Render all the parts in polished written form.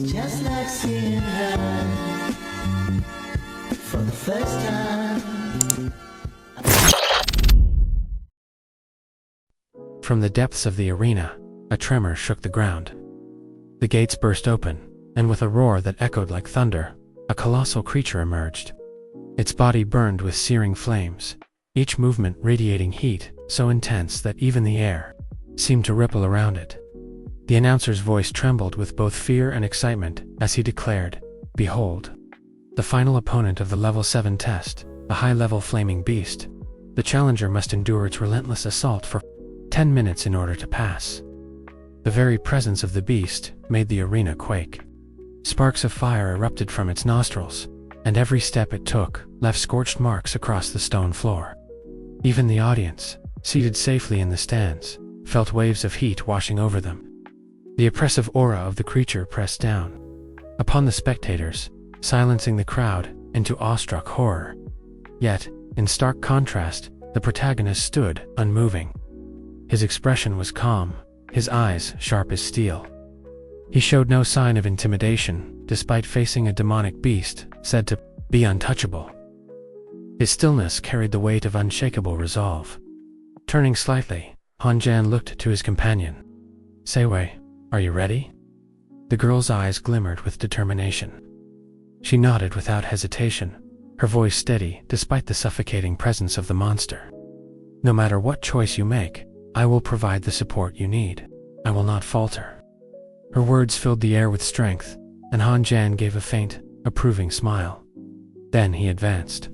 just like seeing her for the first time. From the depths of the arena, a tremor shook the ground. The gates burst open, and with a roar that echoed like thunder, a colossal creature emerged. Its body burned with searing flames, each movement radiating heat so intense that even the air seemed to ripple around it. The announcer's voice trembled with both fear and excitement as he declared, "Behold, the final opponent of the Level 7 test, a high-level flaming beast. The challenger must endure its relentless assault for 10 minutes in order to pass." The very presence of the beast made the arena quake. Sparks of fire erupted from its nostrils, and every step it took left scorched marks across the stone floor. Even the audience, seated safely in the stands, felt waves of heat washing over them. The oppressive aura of the creature pressed down upon the spectators, silencing the crowd into awestruck horror. Yet, in stark contrast, the protagonist stood unmoving. His expression was calm, his eyes sharp as steel. He showed no sign of intimidation, despite facing a demonic beast said to be untouchable. His stillness carried the weight of unshakable resolve. Turning slightly, Hanjan looked to his companion. "Seiwei, are you ready?" The girl's eyes glimmered with determination. She nodded without hesitation, her voice steady despite the suffocating presence of the monster. "No matter what choice you make, I will provide the support you need. I will not falter." Her words filled the air with strength, and Hanjan gave a faint, approving smile. Then he advanced,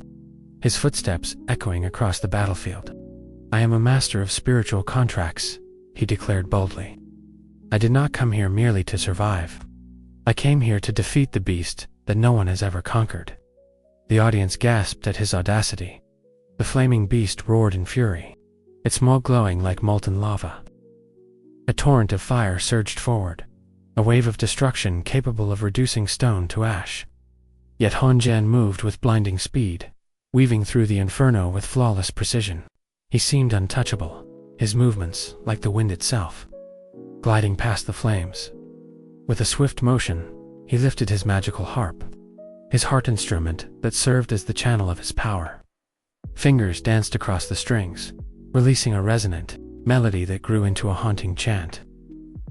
his footsteps echoing across the battlefield. "I am a master of spiritual contracts," he declared boldly. "I did not come here merely to survive. I came here to defeat the beast that no one has ever conquered." The audience gasped at his audacity. The flaming beast roared in fury, its maw glowing like molten lava. A torrent of fire surged forward, a wave of destruction capable of reducing stone to ash. Yet Hanjan moved with blinding speed, weaving through the inferno with flawless precision. He seemed untouchable, his movements like the wind itself, gliding past the flames. With a swift motion, he lifted his magical harp, his heart instrument that served as the channel of his power. Fingers danced across the strings, releasing a resonant melody that grew into a haunting chant.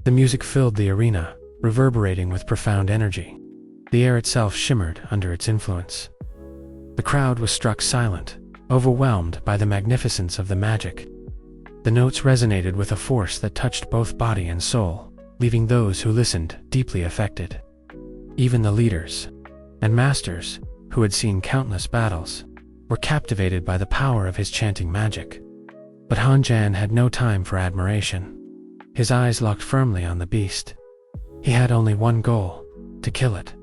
The music filled the arena, reverberating with profound energy. The air itself shimmered under its influence. The crowd was struck silent, overwhelmed by the magnificence of the magic. The notes resonated with a force that touched both body and soul, leaving those who listened deeply affected. Even the leaders and masters, who had seen countless battles, were captivated by the power of his chanting magic. But Hanjan had no time for admiration. His eyes locked firmly on the beast. He had only one goal: to kill it.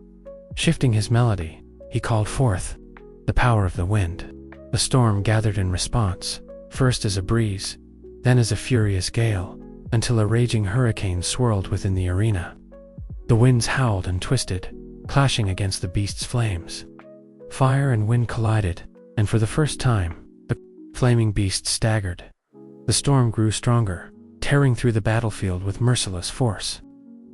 Shifting his melody, he called forth the power of the wind. The storm gathered in response, first as a breeze, then as a furious gale, until a raging hurricane swirled within the arena. The winds howled and twisted, clashing against the beast's flames. Fire and wind collided, and for the first time, the flaming beast staggered. The storm grew stronger, tearing through the battlefield with merciless force.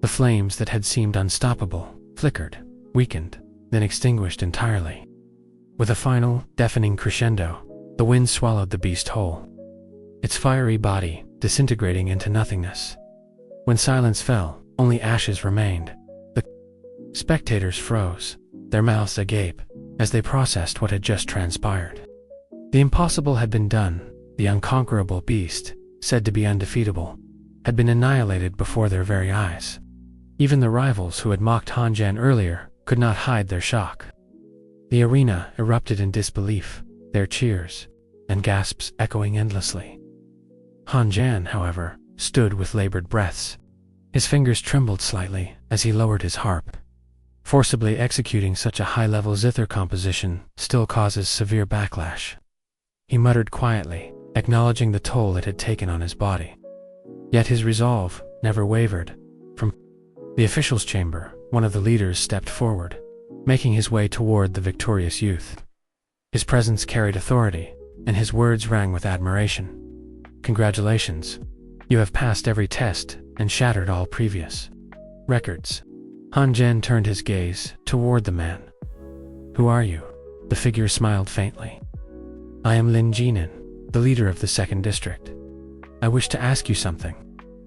The flames that had seemed unstoppable flickered, weakened, then extinguished entirely. With a final, deafening crescendo, the wind swallowed the beast whole, its fiery body disintegrating into nothingness. When silence fell, only ashes remained. The spectators froze, their mouths agape, as they processed what had just transpired. The impossible had been done. The unconquerable beast, said to be undefeatable, had been annihilated before their very eyes. Even the rivals who had mocked Hanjan earlier could not hide their shock. The arena erupted in disbelief, their cheers and gasps echoing endlessly. Hanjan, however, stood with labored breaths. His fingers trembled slightly as he lowered his harp. Forcibly executing such a high-level zither composition still causes severe backlash. He muttered quietly, acknowledging the toll it had taken on his body. Yet his resolve never wavered. From the officials' chamber, one of the leaders stepped forward, making his way toward the victorious youth. His presence carried authority, and his words rang with admiration. "Congratulations. You have passed every test and shattered all previous records. Han Zhan turned his gaze toward the man. Who are you? The figure smiled faintly. I am Lin Jinan, the leader of the 2nd District. I wish to ask you something.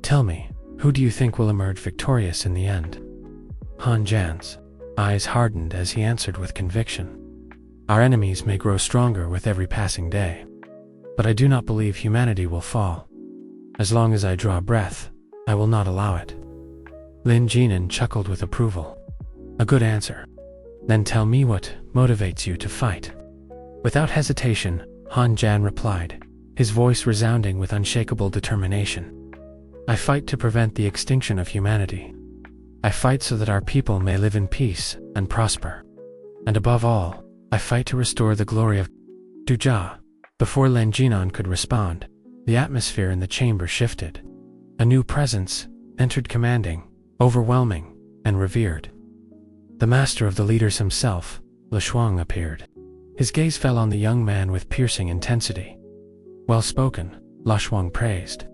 Tell me, who do you think will emerge victorious in the end? Han Zhan's eyes hardened as he answered with conviction. Our enemies may grow stronger with every passing day, but I do not believe humanity will fall. As long as I draw breath, I will not allow it. Lin Jinan chuckled with approval. A good answer. Then tell me what motivates you to fight. Without hesitation, Han Zhan replied, his voice resounding with unshakable determination. I fight to prevent the extinction of humanity. I fight so that our people may live in peace and prosper. And above all, I fight to restore the glory of Duja. Before Lin Jinan could respond, the atmosphere in the chamber shifted. A new presence entered, commanding, overwhelming, and revered. The master of the leaders himself, Le Shuang, appeared. His gaze fell on the young man with piercing intensity. Well spoken, Le Shuang praised.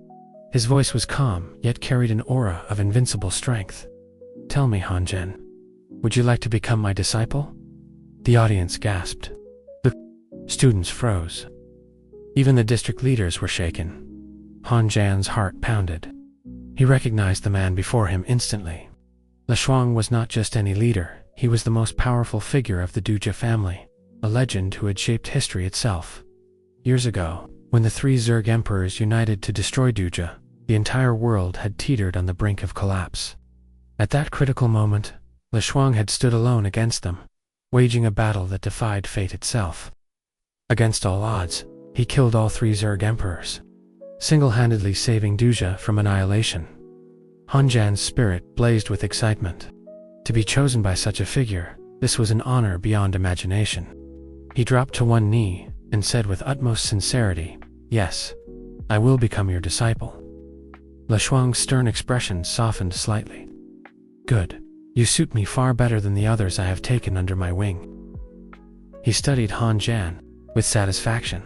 His voice was calm, yet carried an aura of invincible strength. Tell me, Han Zhan, would you like to become my disciple? The audience gasped. The students froze. Even the district leaders were shaken. Han Zhan's heart pounded. He recognized the man before him instantly. Le Shuang was not just any leader, he was the most powerful figure of the Duja family, a legend who had shaped history itself. Years ago, when the 3 Zerg emperors united to destroy Duja, the entire world had teetered on the brink of collapse. At that critical moment, Le Shuang had stood alone against them, waging a battle that defied fate itself. Against all odds, he killed all 3 Zerg emperors, single-handedly saving Duja from annihilation. Han Zhan's spirit blazed with excitement. To be chosen by such a figure, this was an honor beyond imagination. He dropped to one knee and said with utmost sincerity, "Yes, I will become your disciple." Le Shuang's stern expression softened slightly. "Good. You suit me far better than the others I have taken under my wing." He studied Han Zhan with satisfaction.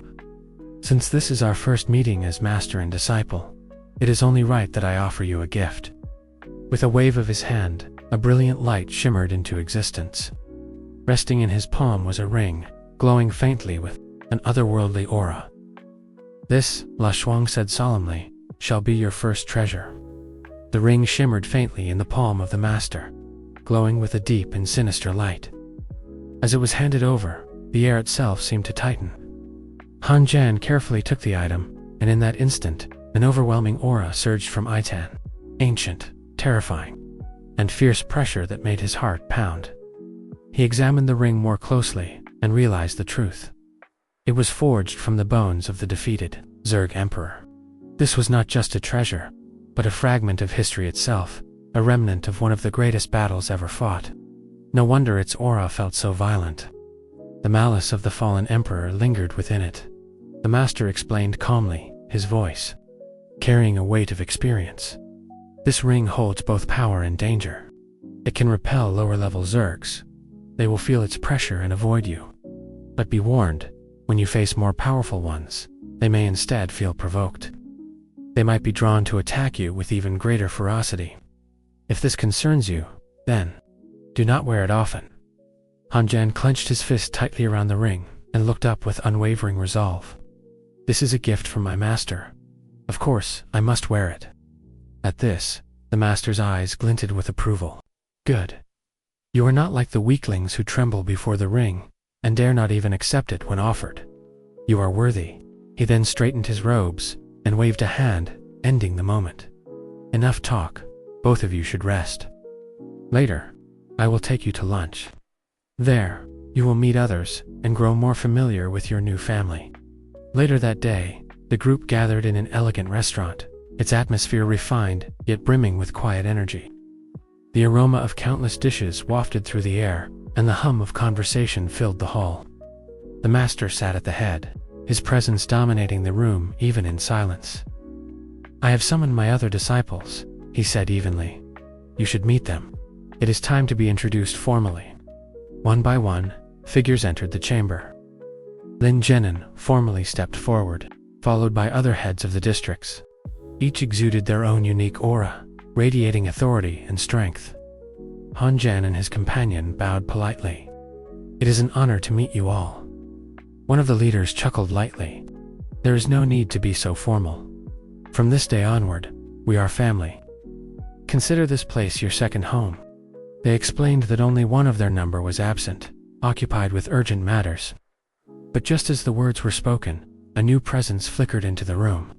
"Since this is our first meeting as master and disciple, it is only right that I offer you a gift." With a wave of his hand, a brilliant light shimmered into existence. Resting in his palm was a ring, glowing faintly with an otherworldly aura. "This," Le Shuang said solemnly, "shall be your first treasure." The ring shimmered faintly in the palm of the master, glowing with a deep and sinister light. As it was handed over, the air itself seemed to tighten. Han Zhan carefully took the item, and in that instant, an overwhelming aura surged from Itan, ancient, terrifying, and fierce pressure that made his heart pound. He examined the ring more closely and realized the truth. It was forged from the bones of the defeated Zerg Emperor. This was not just a treasure, but a fragment of history itself, a remnant of one of the greatest battles ever fought. No wonder its aura felt so violent. The malice of the fallen emperor lingered within it. The master explained calmly, his voice carrying a weight of experience. "This ring holds both power and danger. It can repel lower-level Zergs. They will feel its pressure and avoid you. But be warned, when you face more powerful ones, they may instead feel provoked. They might be drawn to attack you with even greater ferocity. If this concerns you, then do not wear it often." Han Zhan clenched his fist tightly around the ring and looked up with unwavering resolve. "This is a gift from my master. Of course, I must wear it." At this, the master's eyes glinted with approval. "Good. You are not like the weaklings who tremble before the ring and dare not even accept it when offered. You are worthy." He then straightened his robes and waved a hand, ending the moment. "Enough talk. Both of you should rest. Later, I will take you to lunch. There, you will meet others and grow more familiar with your new family." Later that day, the group gathered in an elegant restaurant, its atmosphere refined yet brimming with quiet energy. The aroma of countless dishes wafted through the air, and the hum of conversation filled the hall. The master sat at the head, his presence dominating the room even in silence. "I have summoned my other disciples," he said evenly. "You should meet them. It is time to be introduced formally." One by one, figures entered the chamber. Lin Jinan formally stepped forward, followed by other heads of the districts. Each exuded their own unique aura, radiating authority and strength. Han Jan and his companion bowed politely. "It is an honor to meet you all." One of the leaders chuckled lightly. "There is no need to be so formal. From this day onward, we are family. Consider this place your second home." They explained that only one of their number was absent, occupied with urgent matters. But just as the words were spoken, a new presence flickered into the room.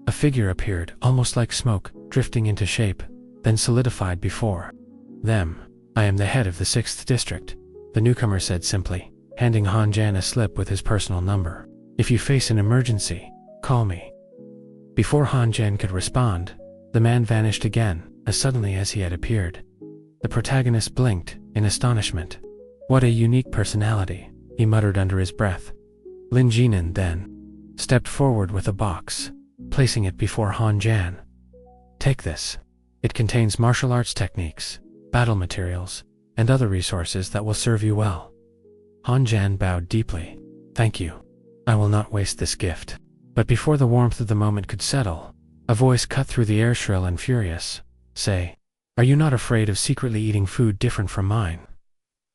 A figure appeared, almost like smoke, drifting into shape, then solidified before them. "I am the head of the 6th district," the newcomer said simply, handing Han Jan a slip with his personal number. "If you face an emergency, call me." Before Han Jan could respond, the man vanished again, as suddenly as he had appeared. The protagonist blinked in astonishment. "What a unique personality," he muttered under his breath. Lin Jinan then stepped forward with a box, placing it before Han Jan. "Take this. It contains martial arts techniques, battle materials, and other resources that will serve you well." Han Jan bowed deeply. "Thank you. I will not waste this gift." But before the warmth of the moment could settle, a voice cut through the air, shrill and furious. "Say, are you not afraid of secretly eating food different from mine?"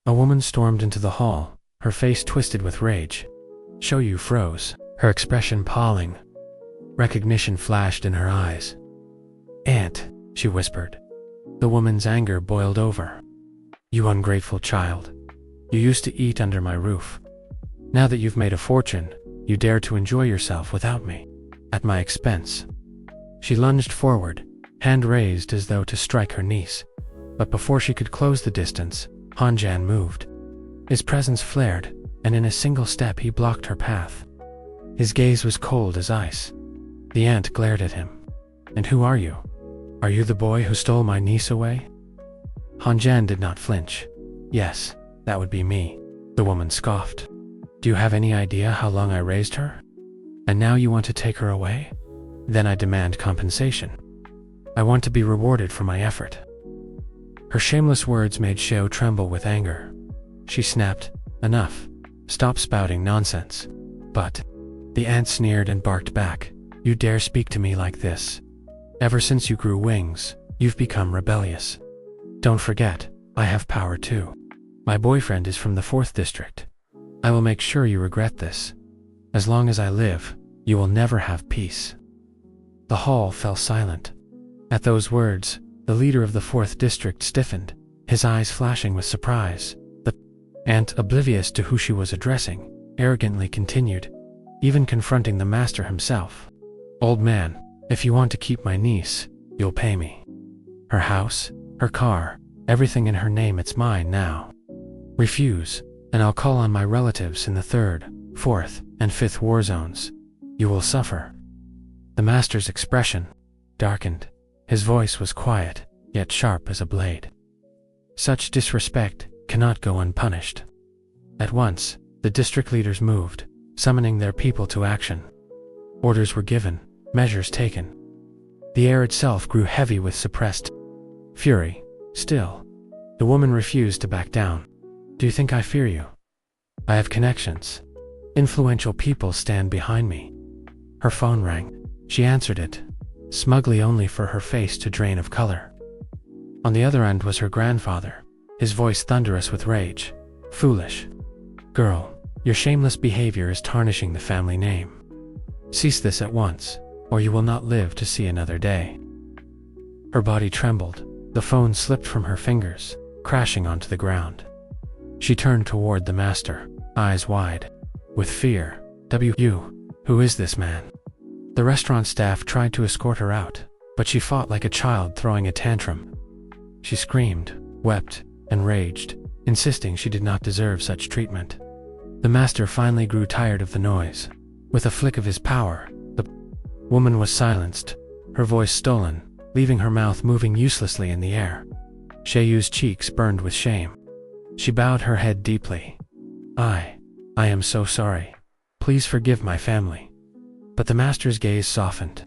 A woman stormed into the hall, her face twisted with rage. Shou Yu froze, her expression palling. Recognition flashed in her eyes. "Aunt," she whispered. The woman's anger boiled over. "You ungrateful child. You used to eat under my roof. Now that you've made a fortune, you dare to enjoy yourself without me, at my expense." She lunged forward, hand raised as though to strike her niece. But before she could close the distance, Han Jan moved. His presence flared, and in a single step he blocked her path. His gaze was cold as ice. The aunt glared at him. "And who are you? Are you the boy who stole my niece away?" Han Jan did not flinch. "Yes, that would be me," the woman scoffed. "Do you have any idea how long I raised her? And now you want to take her away? Then I demand compensation. I want to be rewarded for my effort." Her shameless words made Shou tremble with anger. She snapped, "Enough. Stop spouting nonsense." But the aunt sneered and barked back. "You dare speak to me like this? Ever since you grew wings, you've become rebellious. Don't forget, I have power too. My boyfriend is from the 4th district. I will make sure you regret this. As long as I live, you will never have peace." The hall fell silent. At those words, the leader of the 4th district stiffened, his eyes flashing with surprise. The aunt, oblivious to who she was addressing, arrogantly continued, even confronting the master himself. "Old man, if you want to keep my niece, you'll pay me. Her house, her car, everything in her name, it's mine now. Refuse, and I'll call on my relatives in the 3rd, 4th, and 5th war zones. You will suffer." The master's expression darkened. His voice was quiet, yet sharp as a blade. Such disrespect cannot go unpunished. At once, the district leaders moved, summoning their people to action. Orders were given, measures taken. The air itself grew heavy with suppressed fury. Still, the woman refused to back down. "Do you think I fear you? I have connections. Influential people stand behind me." Her phone rang. She answered it, smugly only for her face to drain of color. On the other end was her grandfather, his voice thunderous with rage. "Foolish girl, your shameless behavior is tarnishing the family name. Cease this at once, or you will not live to see another day." Her body trembled. The phone slipped from her fingers, crashing onto the ground. She turned toward the master, eyes wide with fear. Who is this man?" The restaurant staff tried to escort her out, but she fought like a child throwing a tantrum. She screamed, wept, and raged, insisting she did not deserve such treatment. The master finally grew tired of the noise. With a flick of his power, the woman was silenced, her voice stolen, leaving her mouth moving uselessly in the air. Shou Yu's cheeks burned with shame. She bowed her head deeply. I am so sorry. Please forgive my family." But the master's gaze softened.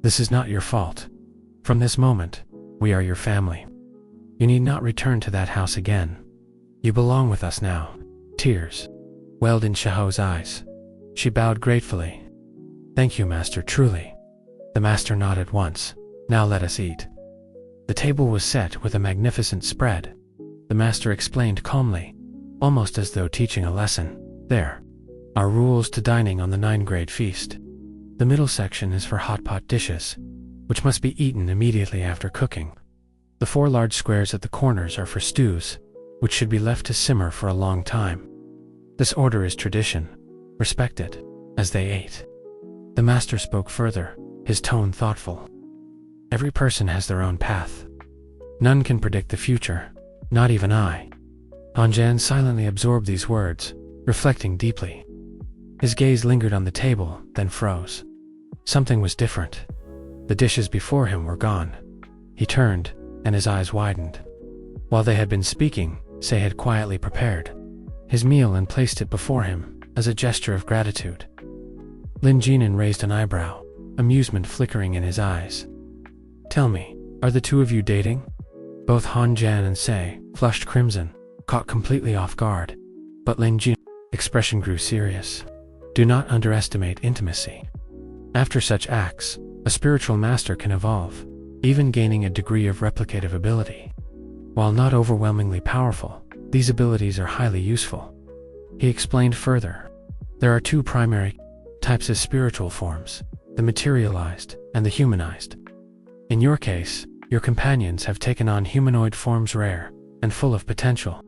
"This is not your fault. From this moment, we are your family. You need not return to that house again. You belong with us now." Tears welled in Shou's eyes. She bowed gratefully. "Thank you, master, truly." The master nodded once. "Now let us eat." The table was set with a magnificent spread. The master explained calmly, almost as though teaching a lesson. There are rules to dining on the 9-grade feast. The middle section is for hot pot dishes, which must be eaten immediately after cooking. The 4 large squares at the corners are for stews, which should be left to simmer for a long time. This order is tradition. Respect it. As they ate, the master spoke further, his tone thoughtful. Every person has their own path. None can predict the future, not even I. Han Jan silently absorbed these words, reflecting deeply. His gaze lingered on the table, then froze. Something was different. The dishes before him were gone. He turned, and his eyes widened. While they had been speaking, Se had quietly prepared his meal and placed it before him, as a gesture of gratitude. Lin Jinan raised an eyebrow, amusement flickering in his eyes. Tell me, are the 2 of you dating? Both Han Jan and Se flushed crimson, caught completely off guard. But Lin Jinan's expression grew serious. Do not underestimate intimacy. After such acts, a spiritual master can evolve, even gaining a degree of replicative ability. While not overwhelmingly powerful, these abilities are highly useful. He explained further. There are 2 primary types of spiritual forms, the materialized and the humanized. In your case, your companions have taken on humanoid forms, rare and full of potential.